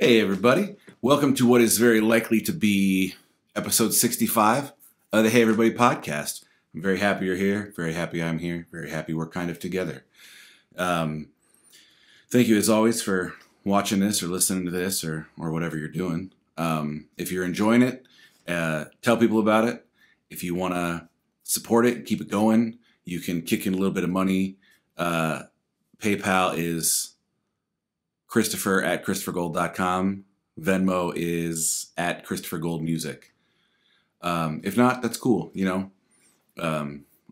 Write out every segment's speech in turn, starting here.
Hey, everybody. Welcome to what is very likely to be episode 65 of the Hey Everybody podcast. I'm very happy you're here. Very happy I'm here. Very happy we're kind of together. Thank you, as always, for watching this or listening to this or whatever you're doing. If you're enjoying it, tell people about it. If you want to support it, keep it going, you can kick in a little bit of money. PayPal is Christopher@ChristopherGold.com. Venmo is @ChristopherGoldMusic. If not, that's cool. You know,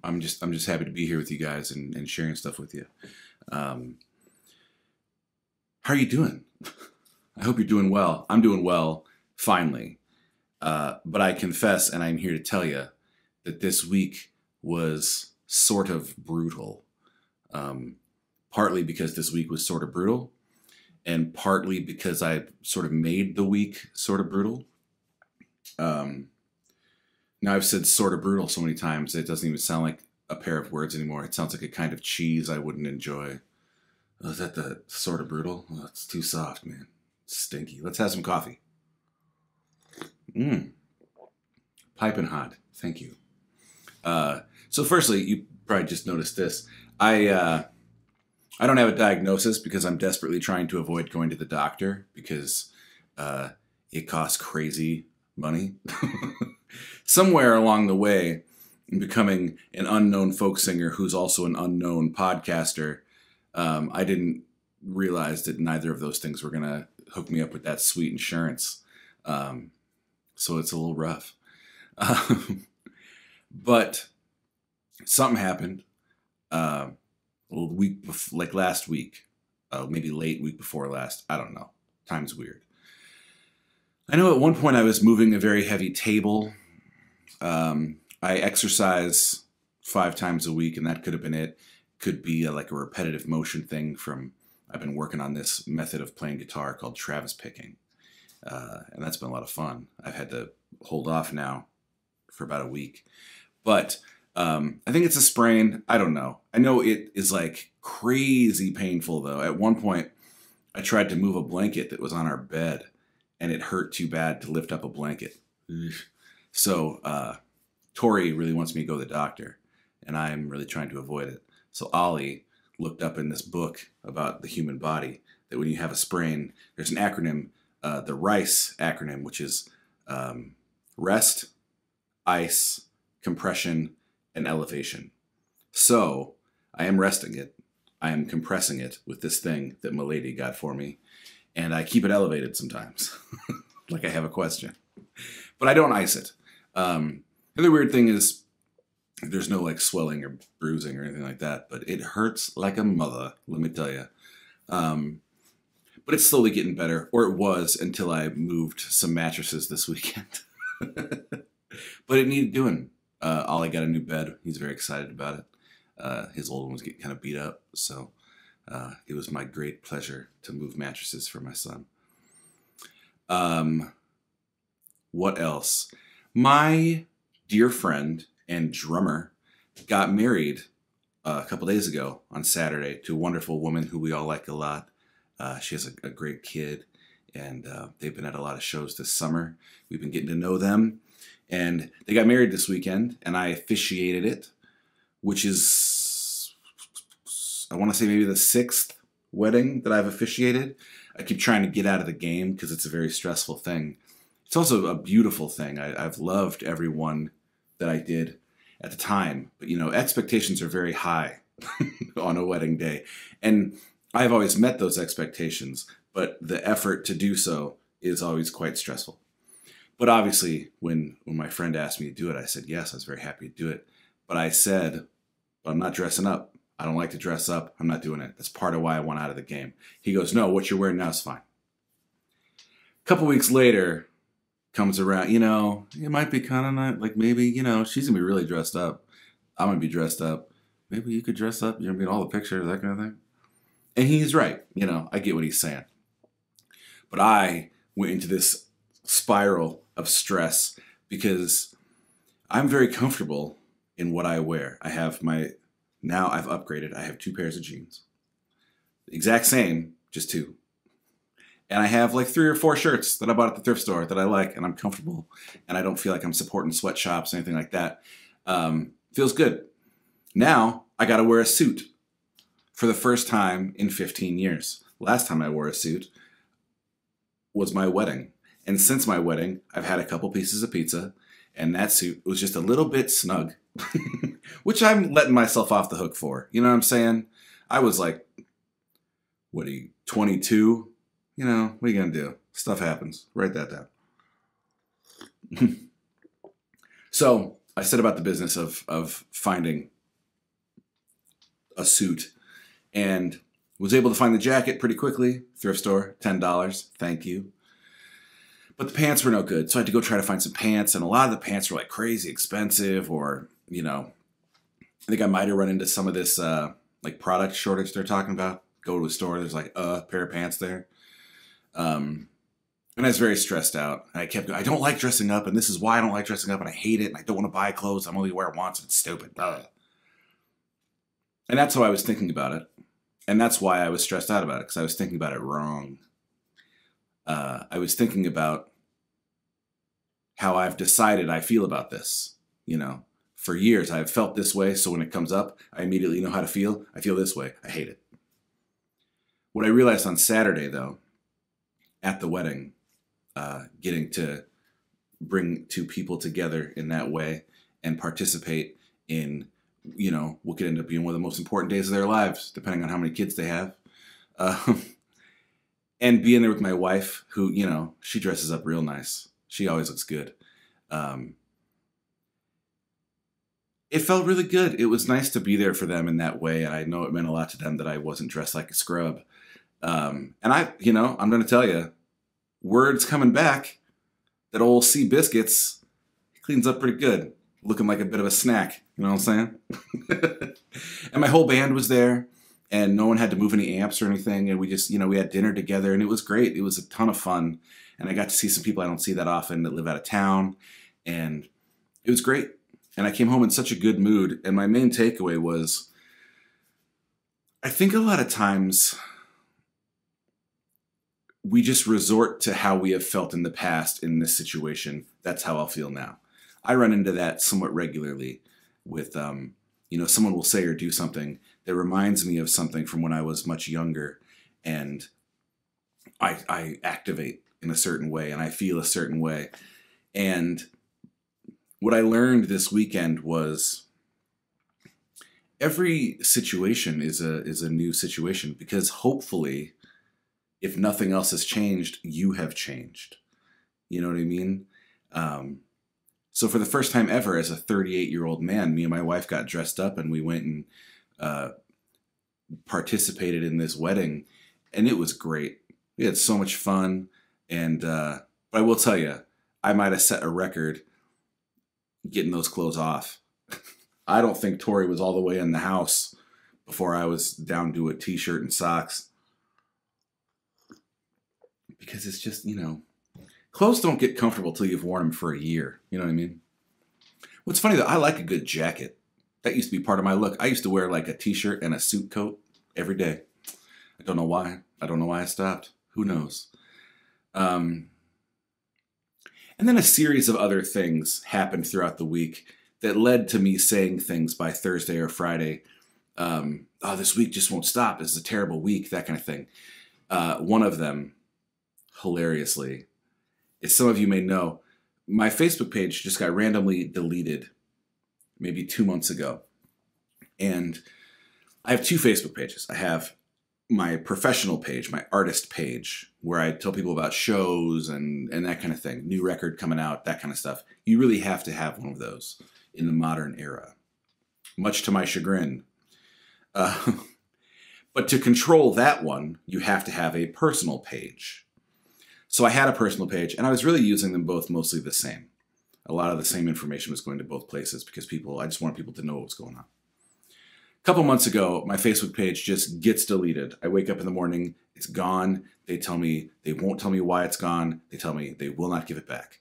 I'm just happy to be here with you guys and sharing stuff with you. How are you doing? I hope you're doing well. I'm doing well, finally. But I confess, and I'm here to tell you that this week was sort of brutal. Partly because this week was sort of brutal, and partly because I sort of made the week sort of brutal. Now I've said sort of brutal so many times it doesn't even sound like a pair of words anymore. It sounds like a kind of cheese I wouldn't enjoy. Oh, is that the sort of brutal? Oh, it's too soft, man. It's stinky. Let's have some coffee. Piping hot. Thank you. So firstly, you probably just noticed this. I don't have a diagnosis because I'm desperately trying to avoid going to the doctor because it costs crazy money. Somewhere along the way, in becoming an unknown folk singer who's also an unknown podcaster, I didn't realize that neither of those things were going to hook me up with that sweet insurance. So it's a little rough. But something happened. Week before, like last week, maybe late week before last. I don't know. Time's weird. I know at one point I was moving a very heavy table. I exercise 5 times a week, and that could have been it. Could be like a repetitive motion thing from, I've been working on this method of playing guitar called Travis picking. And that's been a lot of fun. I've had to hold off now for about a week. But I think it's a sprain. I don't know. I know it is like crazy painful though. At one point, I tried to move a blanket that was on our bed, and it hurt too bad to lift up a blanket. So Tori really wants me to go to the doctor, and I'm really trying to avoid it. So Ollie looked up in this book about the human body that when you have a sprain, there's an acronym, the RICE acronym, which is rest, ice, compression, and elevation. So I am resting it. I am compressing it with this thing that Milady got for me. And I keep it elevated sometimes, like I have a question. But I don't ice it. The other weird thing is there's no like swelling or bruising or anything like that, but it hurts like a mother, let me tell you. But it's slowly getting better, or it was until I moved some mattresses this weekend. But it needed doing. Ollie got a new bed. He's very excited about it. His old one was getting kind of beat up, so it was my great pleasure to move mattresses for my son. What else? My dear friend and drummer got married a couple days ago on Saturday to a wonderful woman who we all like a lot. She has a great kid, and they've been at a lot of shows this summer. We've been getting to know them. And they got married this weekend, and I officiated it, which is, I want to say maybe the 6th wedding that I've officiated. I keep trying to get out of the game because it's a very stressful thing. It's also a beautiful thing. I've loved everyone that I did at the time. But, you know, expectations are very high on a wedding day. And I've always met those expectations, but the effort to do so is always quite stressful. But obviously, when my friend asked me to do it, I said yes. I was very happy to do it. But I said, I'm not dressing up. I don't like to dress up. I'm not doing it. That's part of why I want out of the game. He goes, no, what you're wearing now is fine. A couple weeks later, comes around, you know, it might be kind of not, like maybe, you know, she's going to be really dressed up. I'm going to be dressed up. Maybe you could dress up. You're going to be in all the pictures, that kind of thing. And he's right. You know, I get what he's saying. But I went into this spiral of stress because I'm very comfortable in what I wear. I have now I've upgraded. I have 2 pairs of jeans. The exact same, just 2. And I have like 3 or 4 shirts that I bought at the thrift store that I like, and I'm comfortable, and I don't feel like I'm supporting sweatshops or anything like that. Feels good. Now I got to wear a suit for the first time in 15 years. Last time I wore a suit was my wedding. And since my wedding, I've had a couple pieces of pizza, and that suit was just a little bit snug, which I'm letting myself off the hook for. You know what I'm saying? I was like, what are you, 22? You know, what are you going to do? Stuff happens. Write that down. So I said about the business of finding a suit, and was able to find the jacket pretty quickly. Thrift store, $10. Thank you. But the pants were no good. So I had to go try to find some pants. And a lot of the pants were like crazy expensive, or, you know, I think I might have run into some of this like product shortage they're talking about. Go to a store, there's like a pair of pants there. And I was very stressed out. And I kept going, I don't like dressing up, and this is why I don't like dressing up, and I hate it, and I don't want to buy clothes. I'm only wear it once, and it's stupid. Ugh. And that's how I was thinking about it. And that's why I was stressed out about it, because I was thinking about it wrong. I was thinking about how I've decided I feel about this. You know, for years I've felt this way, so when it comes up, I immediately know how to feel. I feel this way. I hate it. What I realized on Saturday, though, at the wedding, getting to bring 2 people together in that way and participate in, you know, what could end up being one of the most important days of their lives, depending on how many kids they have. And being there with my wife, who, you know, she dresses up real nice. She always looks good. It felt really good. It was nice to be there for them in that way. And I know it meant a lot to them that I wasn't dressed like a scrub. And you know, I'm going to tell you, word's coming back that old Sea Biscuits cleans up pretty good, looking like a bit of a snack. You know what I'm saying? And my whole band was there, and no one had to move any amps or anything. And we just, you know, we had dinner together, and it was great. It was a ton of fun. And I got to see some people I don't see that often that live out of town. And it was great. And I came home in such a good mood. And my main takeaway was, I think a lot of times we just resort to how we have felt in the past in this situation. That's how I'll feel now. I run into that somewhat regularly with, you know, someone will say or do something that reminds me of something from when I was much younger, and I activate in a certain way, and I feel a certain way. And what I learned this weekend was every situation is a new situation, because hopefully, if nothing else has changed, you have changed. You know what I mean? So for the first time ever, as a 38-year-old man, me and my wife got dressed up, and we went and participated in this wedding, and it was great. We had so much fun, and but I will tell you, I might have set a record getting those clothes off. I don't think Tori was all the way in the house before I was down to a t-shirt and socks. Because it's just, you know, clothes don't get comfortable till you've worn them for a year. You know what I mean? What's funny, though, I like a good jacket. That used to be part of my look. I used to wear like a t-shirt and a suit coat every day. I don't know why. I don't know why I stopped. Who knows? And then a series of other things happened throughout the week that led to me saying things by Thursday or Friday. Oh, this week just won't stop. This is a terrible week, that kind of thing. One of them, hilariously, as some of you may know, my Facebook page just got randomly deleted maybe 2 months ago. And I have 2 Facebook pages. I have my professional page, my artist page, where I tell people about shows and that kind of thing, new record coming out, that kind of stuff. You really have to have one of those in the modern era, much to my chagrin. But to control that one, you have to have a personal page. So I had a personal page, and I was really using them both mostly the same. A lot of the same information was going to both places because I just wanted people to know what was going on. A couple months ago, my Facebook page just gets deleted. I wake up in the morning, it's gone. They tell me, they won't tell me why it's gone. They tell me they will not give it back.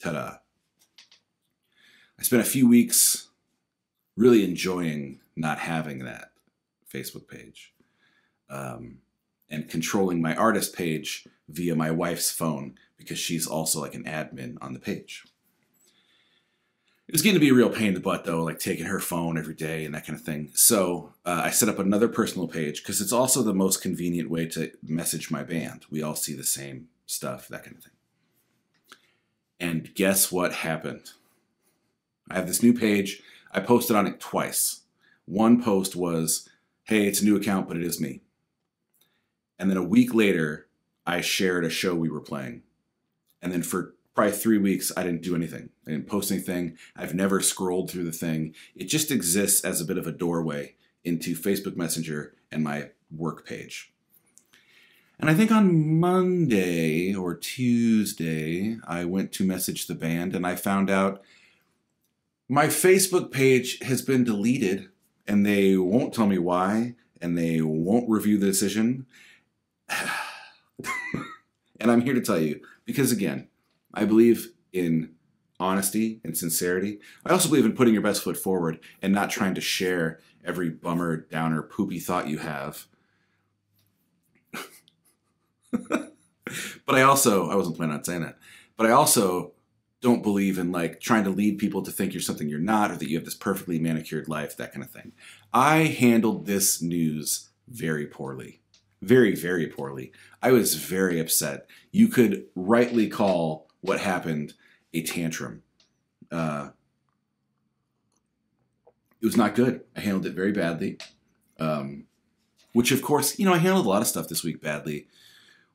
Ta-da. I spent a few weeks really enjoying not having that Facebook page. and controlling my artist page via my wife's phone because she's also like an admin on the page. It was getting to be a real pain in the butt though, like taking her phone every day and that kind of thing. So I set up another personal page because it's also the most convenient way to message my band. We all see the same stuff, that kind of thing. And guess what happened? I have this new page. I posted on it twice. One post was, hey, it's a new account, but it is me. And then a week later, I shared a show we were playing. And then for probably 3 weeks, I didn't do anything. I didn't post anything. I've never scrolled through the thing. It just exists as a bit of a doorway into Facebook Messenger and my work page. And I think on Monday or Tuesday, I went to message the band and I found out my Facebook page has been deleted and they won't tell me why and they won't review the decision. And I'm here to tell you, because again, I believe in honesty and sincerity. I also believe in putting your best foot forward and not trying to share every bummer, downer, poopy thought you have. But I wasn't planning on saying that, but I also don't believe in like trying to lead people to think you're something you're not or that you have this perfectly manicured life, that kind of thing. I handled this news very poorly. Very, very poorly. I was very upset. You could rightly call what happened a tantrum. It was not good. I handled it very badly. Which of course, I handled a lot of stuff this week badly,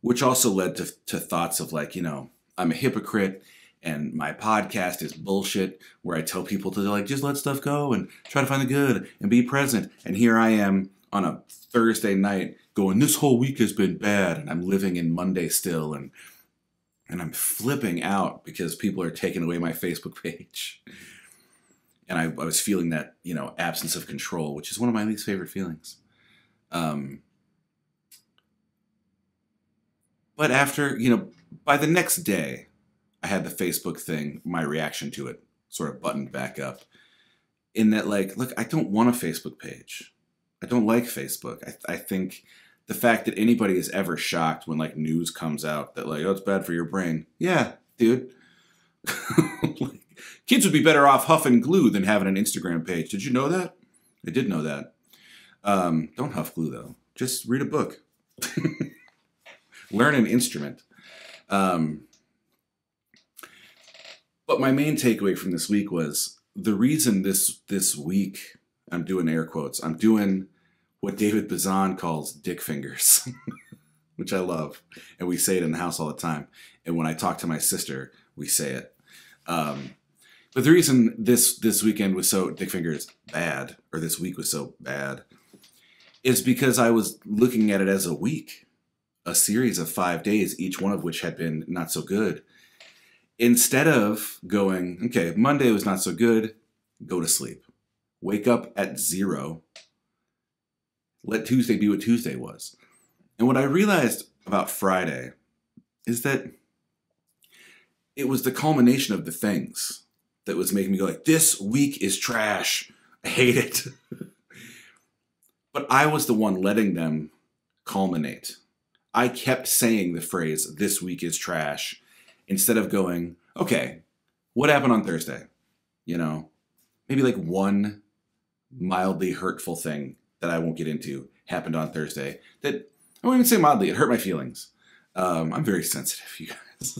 which also led to thoughts of like, I'm a hypocrite and my podcast is bullshit where I tell people to like, just let stuff go and try to find the good and be present. And here I am on a Thursday night going, this whole week has been bad, and I'm living in Monday still, and I'm flipping out because people are taking away my Facebook page. And I was feeling that, absence of control, which is one of my least favorite feelings. But after, by the next day, I had the Facebook thing, my reaction to it sort of buttoned back up. In that, like, look, I don't want a Facebook page. I don't like Facebook. I think the fact that anybody is ever shocked when like news comes out that like, oh, it's bad for your brain. Yeah, dude. Like, kids would be better off huffing glue than having an Instagram page. Did you know that? I did know that. Don't huff glue though. Just read a book. Learn an instrument. But my main takeaway from this week was the reason this week, I'm doing air quotes, I'm doing what David Bazan calls dick fingers, which I love. And we say it in the house all the time. And when I talk to my sister, we say it. But the reason this weekend was so dick fingers bad, or this week was so bad, is because I was looking at it as a week, a series of 5 days, each one of which had been not so good. Instead of going, okay, Monday was not so good, go to sleep. Wake up at 0. Let Tuesday be what Tuesday was. And what I realized about Friday is that it was the culmination of the things that was making me go like, this week is trash. I hate it. But I was the one letting them culminate. I kept saying the phrase, this week is trash, instead of going, okay, what happened on Thursday? Maybe like one mildly hurtful thing that I won't get into happened on Thursday that, I won't even say mildly, it hurt my feelings. I'm very sensitive, you guys.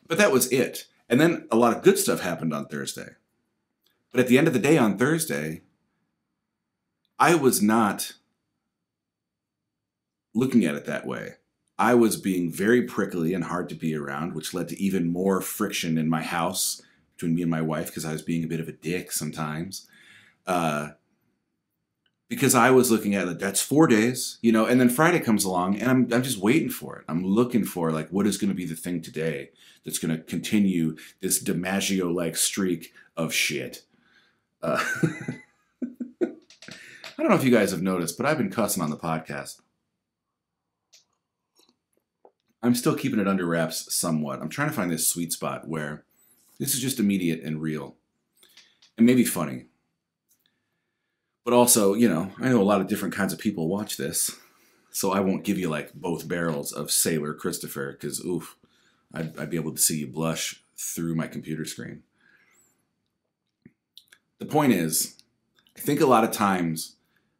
But that was it. And then a lot of good stuff happened on Thursday. But at the end of the day on Thursday, I was not looking at it that way. I was being very prickly and hard to be around, which led to even more friction in my house between me and my wife because I was being a bit of a dick sometimes. Because I was looking at it, that's 4 days, and then Friday comes along and I'm just waiting for it. I'm looking for like, what is going to be the thing today that's going to continue this DiMaggio-like streak of shit. I don't know if you guys have noticed, but I've been cussing on the podcast. I'm still keeping it under wraps somewhat. I'm trying to find this sweet spot where this is just immediate and real and maybe funny. But also, I know a lot of different kinds of people watch this. So I won't give you like both barrels of Sailor Christopher because, oof, I'd be able to see you blush through my computer screen. The point is, I think a lot of times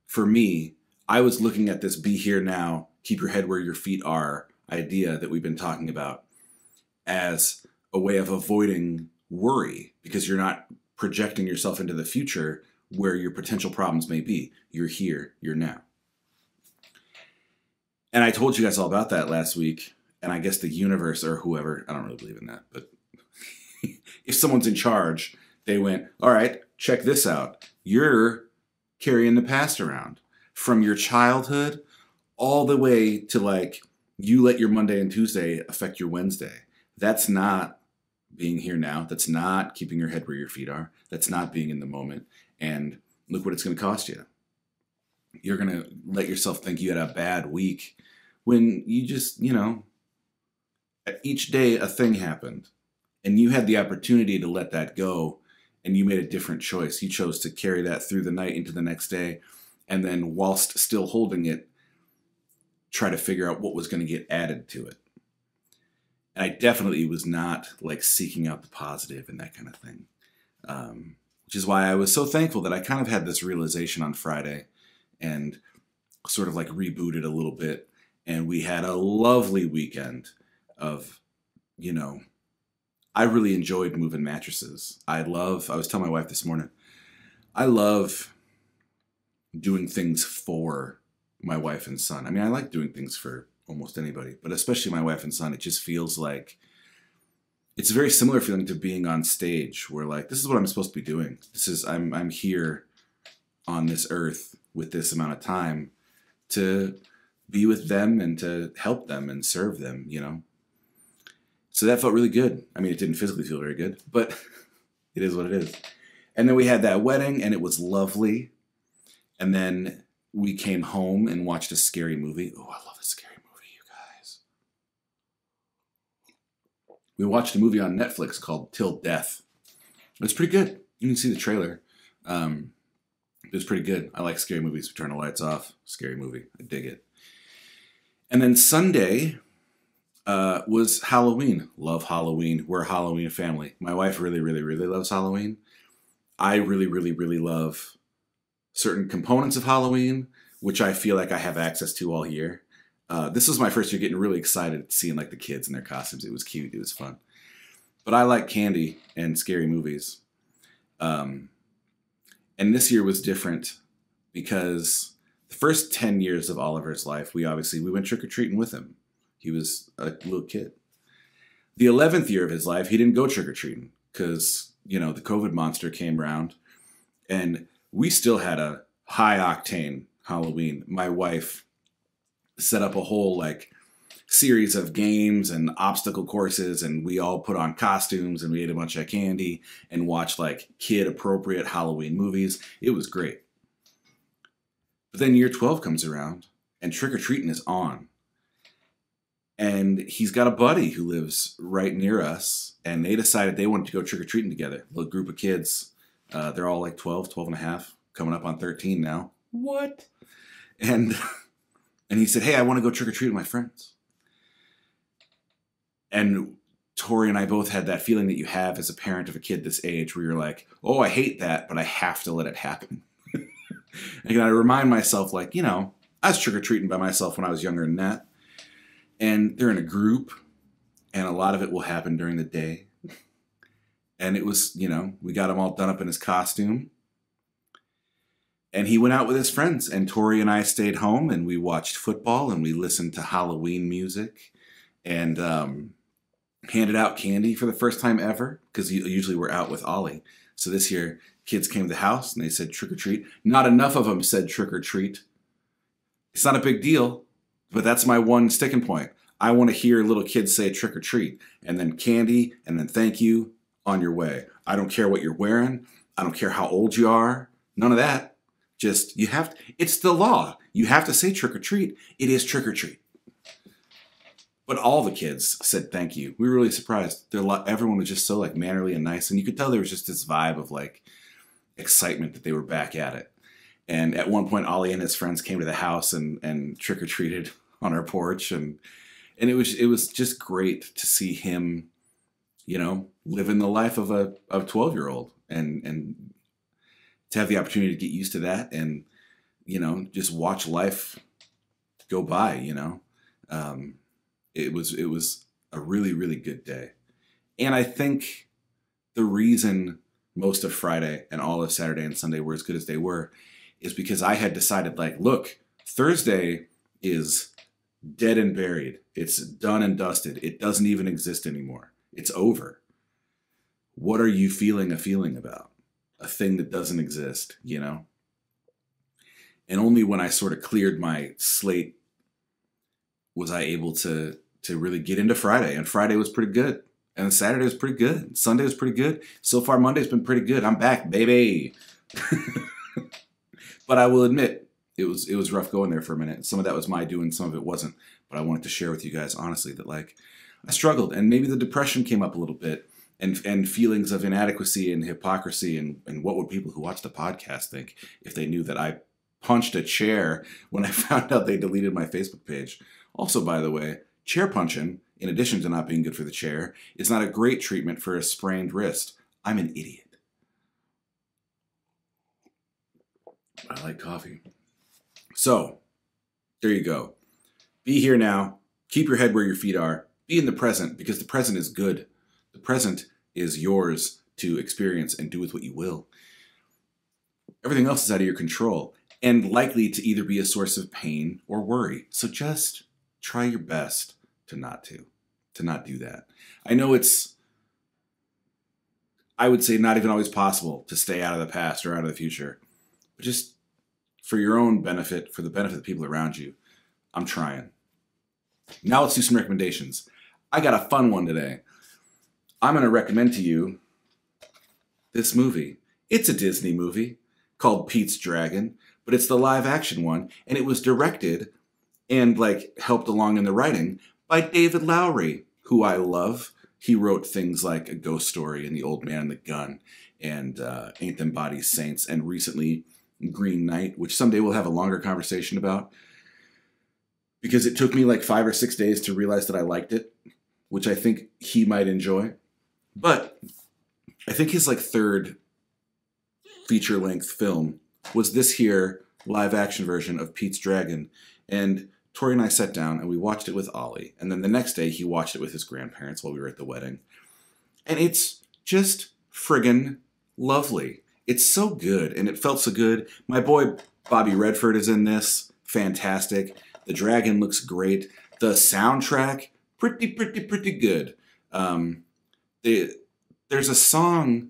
for me, I was looking at this be here now, keep your head where your feet are idea that we've been talking about as a way of avoiding worry because you're not projecting yourself into the future where your potential problems may be. You're here, you're now. And I told you guys all about that last week. And I guess the universe or whoever, I don't really believe in that, but if someone's in charge, they went, all right, check this out. You're carrying the past around from your childhood all the way to like you let your Monday and Tuesday affect your Wednesday. That's not being here now. That's not keeping your head where your feet are. That's not being in the moment. And look what it's going to cost you. You're going to let yourself think you had a bad week when you just, each day a thing happened and you had the opportunity to let that go and you made a different choice. You chose to carry that through the night into the next day and then whilst still holding it, try to figure out what was going to get added to it. And I definitely was not like seeking out the positive and that kind of thing. Which is why I was so thankful that I kind of had this realization on Friday and sort of like rebooted a little bit. And we had a lovely weekend of, I really enjoyed moving mattresses. I was telling my wife this morning, I love doing things for my wife and son. I mean, I like doing things for almost anybody, but especially my wife and son. It just feels like it's a very similar feeling to being on stage where like, this is what I'm supposed to be doing. I'm here on this earth with this amount of time to be with them and to help them and serve them, So that felt really good. I mean, it didn't physically feel very good, but it is what it is. And then we had that wedding and it was lovely. And then we came home and watched a scary movie. Oh, I love a scary movie, you guys. We watched a movie on Netflix called Till Death. It's pretty good. You can see the trailer. It was pretty good. I like scary movies. We turn the lights off. Scary movie. I dig it. And then Sunday was Halloween. Love Halloween. We're a Halloween family. My wife really, really, really loves Halloween. I really, really, really love certain components of Halloween, which I feel like I have access to all year. This was my first year getting really excited seeing like the kids in their costumes. It was cute. It was fun. But I like candy and scary movies. And this year was different because the first 10 years of Oliver's life, we went trick-or-treating with him. He was a little kid. The 11th year of his life, he didn't go trick-or-treating because, the COVID monster came around and we still had a high-octane Halloween. My wife set up a whole series of games and obstacle courses, and we all put on costumes and we ate a bunch of candy and watched kid-appropriate Halloween movies. It was great. But then year 12 comes around and trick-or-treating is on. And he's got a buddy who lives right near us, and they decided they wanted to go trick-or-treating together. A little group of kids. They're all 12 and a half, coming up on 13 now. What? And he said, hey, I want to go trick-or-treat with my friends. And Tori and I both had that feeling that you have as a parent of a kid this age where you're like, oh, I hate that, but I have to let it happen. And I remind myself, I was trick-or-treating by myself when I was younger than that. And they're in a group, and a lot of it will happen during the day. And it was, we got him all done up in his costume. And he went out with his friends, and Tori and I stayed home, and we watched football, and we listened to Halloween music, and handed out candy for the first time ever, because usually we're out with Ollie. So this year, kids came to the house, and they said trick-or-treat. Not enough of them said trick-or-treat. It's not a big deal, but that's my one sticking point. I want to hear little kids say trick-or-treat, and then candy, and then thank you, on your way. I don't care what you're wearing. I don't care how old you are. None of that. Just, it's the law. You have to say trick-or-treat. It is trick-or-treat. But all the kids said thank you. We were really surprised. Everyone was just so mannerly and nice. And you could tell there was just this vibe of excitement that they were back at it. And at one point, Ollie and his friends came to the house and trick or treated on our porch, and it was just great to see him, living the life of a 12-year-old, and to have the opportunity to get used to that, and just watch life go by. It was a really, really good day, and I think the reason most of Friday and all of Saturday and Sunday were as good as they were is because I had decided, like, look, Thursday is dead and buried. It's done and dusted. It doesn't even exist anymore. It's over. What are you feeling a feeling about? A thing that doesn't exist, And only when I sort of cleared my slate was I able to really get into Friday. And Friday was pretty good. And Saturday was pretty good. Sunday was pretty good. So far, Monday's been pretty good. I'm back, baby. But I will admit, it was rough going there for a minute. Some of that was my doing, some of it wasn't. But I wanted to share with you guys, honestly, that I struggled. And maybe the depression came up a little bit. And feelings of inadequacy and hypocrisy. And what would people who watch the podcast think if they knew that I punched a chair when I found out they deleted my Facebook page? Also, by the way, chair punching, in addition to not being good for the chair, is not a great treatment for a sprained wrist. I'm an idiot. I like coffee. So, there you go. Be here now. Keep your head where your feet are. Be in the present, because the present is good. The present is yours to experience and do with what you will. Everything else is out of your control and likely to either be a source of pain or worry. So just try your best to not do that. I know I would say not even always possible to stay out of the past or out of the future, but just for your own benefit, for the benefit of the people around you, I'm trying. Now let's do some recommendations. I got a fun one today. I'm going to recommend to you this movie. It's a Disney movie called Pete's Dragon, but it's the live action one, and it was directed and helped along in the writing by David Lowery, who I love. He wrote things like A Ghost Story and The Old Man and the Gun and Ain't Them Bodies Saints, and recently Green Knight, which someday we'll have a longer conversation about, because it took me 5 or 6 days to realize that I liked it, which I think he might enjoy. But I think his third feature-length film was this here live-action version of Pete's Dragon. And Tori and I sat down and we watched it with Ollie. And then the next day he watched it with his grandparents while we were at the wedding. And it's just friggin' lovely. It's so good, and it felt so good. My boy Bobby Redford is in this. Fantastic. The dragon looks great. The soundtrack, pretty good. There's a song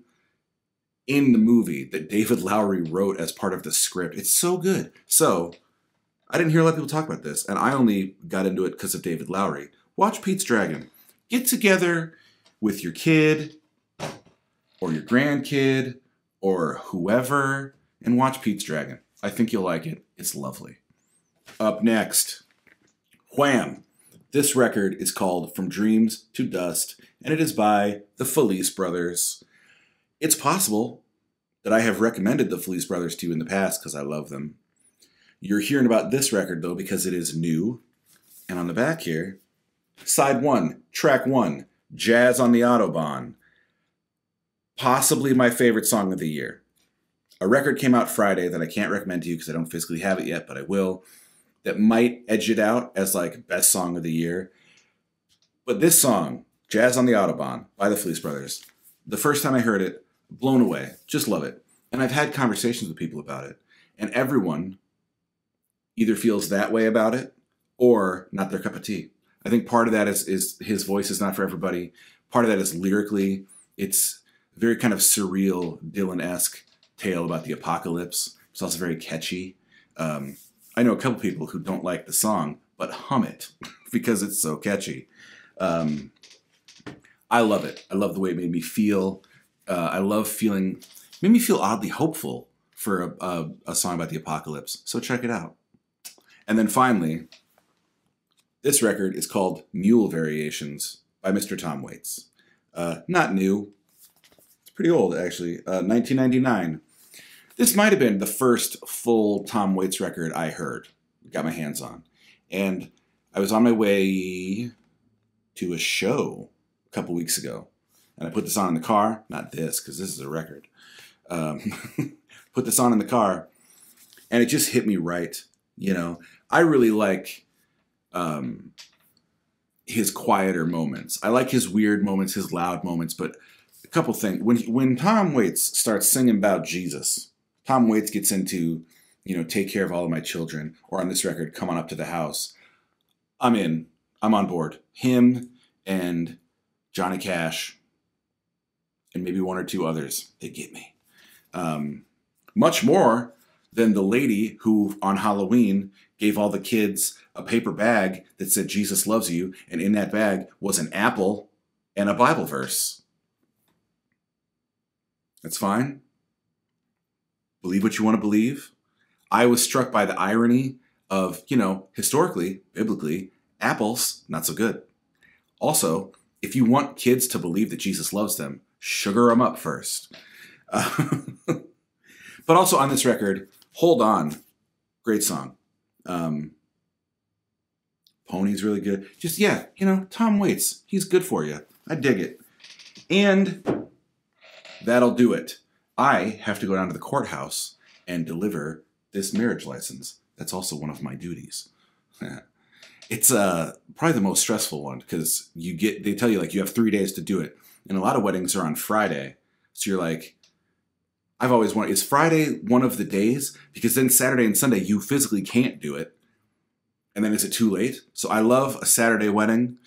in the movie that David Lowery wrote as part of the script. It's so good. So, I didn't hear a lot of people talk about this, and I only got into it because of David Lowery. Watch Pete's Dragon. Get together with your kid, or your grandkid, or whoever, and watch Pete's Dragon. I think you'll like it. It's lovely. Up next, Wham! This record is called From Dreams to Dust, and it is by the Felice Brothers. It's possible that I have recommended the Felice Brothers to you in the past because I love them. You're hearing about this record, though, because it is new. And on the back here, Side 1, Track 1, Jazz on the Autobahn. Possibly my favorite song of the year. A record came out Friday that I can't recommend to you because I don't physically have it yet, but I will. That might edge it out as best song of the year. But this song, Jazz on the Autobahn by the Felice Brothers, the first time I heard it, blown away. Just love it. And I've had conversations with people about it. And everyone either feels that way about it or not their cup of tea. I think part of that is his voice is not for everybody. Part of that is lyrically. It's very kind of surreal, Dylan-esque tale about the apocalypse. It's also very catchy. I know a couple people who don't like the song, but hum it because it's so catchy. I love it. I love the way it made me feel. Made me feel oddly hopeful for a song about the apocalypse. So check it out. And then finally, this record is called Mule Variations by Mr. Tom Waits. Not new. It's pretty old, actually. 1999. This might have been the first full Tom Waits record I heard, got my hands on. And I was on my way to a show a couple weeks ago. And I put this on in the car. Not this, because this is a record. Put this on in the car. And it just hit me right. You know, I really like his quieter moments. I like his weird moments, his loud moments. But a couple things. When Tom Waits starts singing about Jesus, Tom Waits gets into, you know, take care of all of my children. Or on this record, come on up to the house. I'm in. I'm on board. Him and Johnny Cash and maybe one or two others. They get me. Much more than the lady who on Halloween gave all the kids a paper bag that said Jesus loves you, and in that bag was an apple and a Bible verse. That's fine. Believe what you want to believe. I was struck by the irony of, you know, historically, biblically, apples, not so good. Also, if you want kids to believe that Jesus loves them, sugar them up first. But also on this record, Hold On, great song. Pony's really good. Just, yeah, you know, Tom Waits, he's good for you. I dig it. And that'll do it. I have to go down to the courthouse and deliver this marriage license. That's also one of my duties. It's probably the most stressful one because they tell you like you have 3 days to do it. And a lot of weddings are on Friday. So you're like, I've always wanted, is Friday one of the days? Because then Saturday and Sunday, you physically can't do it. And then is it too late? So I love a Saturday wedding.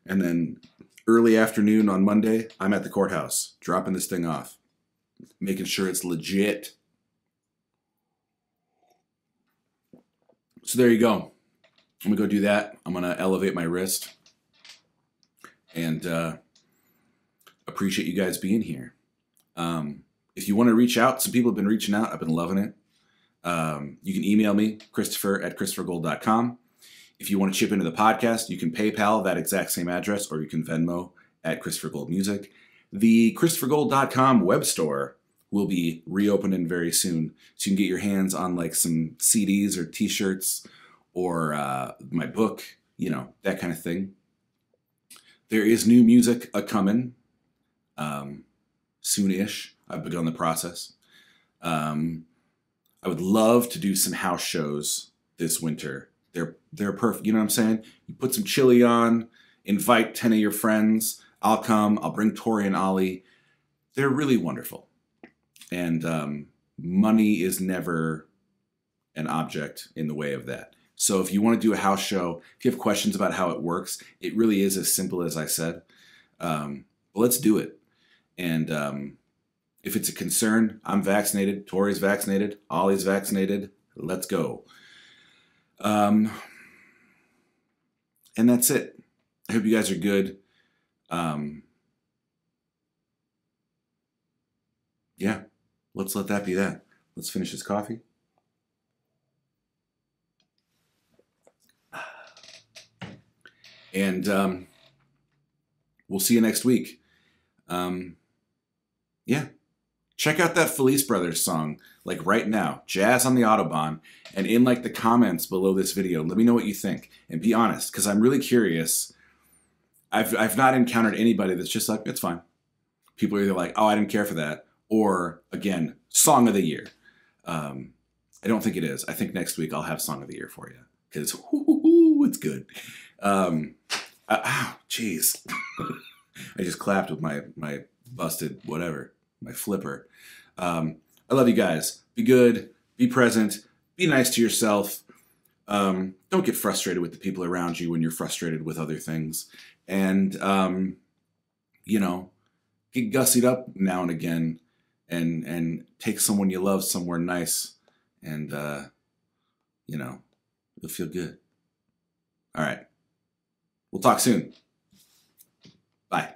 And then early afternoon on Monday, I'm at the courthouse, dropping this thing off, making sure it's legit. So there you go. I'm going to go do that. I'm going to elevate my wrist. And appreciate you guys being here. If you want to reach out, some people have been reaching out. I've been loving it. You can email me, Christopher@ChristopherGold.com. If you want to chip into the podcast, you can PayPal that exact same address, or you can Venmo at Christopher Gold Music. The ChristopherGold.com web store will be reopening very soon. So you can get your hands on like some CDs or t-shirts or my book, you know, that kind of thing. There is new music a-coming soon-ish. I've begun the process. I would love to do some house shows this winter. They're perfect. You know what I'm saying? You put some chili on, invite 10 of your friends. I'll come. I'll bring Tori and Ollie. They're really wonderful. And money is never an object in the way of that. So if you want to do a house show, if you have questions about how it works, it really is as simple as I said. But let's do it. And if it's a concern, I'm vaccinated. Tori's vaccinated. Ollie's vaccinated. Let's go. And that's it. I hope you guys are good. Yeah, let's let that be that. Let's finish this coffee. And we'll see you next week. Yeah. Check out that Felice Brothers song, like right now, Jazz on the Autobahn, and in like the comments below this video, let me know what you think. And be honest, because I'm really curious. I've not encountered anybody that's just like, it's fine. People are either like, oh, I didn't care for that. Or, again, Song of the Year. I don't think it is. I think next week I'll have Song of the Year for you. Because, it's good. Ow, jeez. I just clapped with my busted whatever. My flipper. I love you guys. Be good. Be present. Be nice to yourself. Don't get frustrated with the people around you when you're frustrated with other things. And, you know, get gussied up now and again and take someone you love somewhere nice. And, you know, you'll feel good. All right. We'll talk soon. Bye.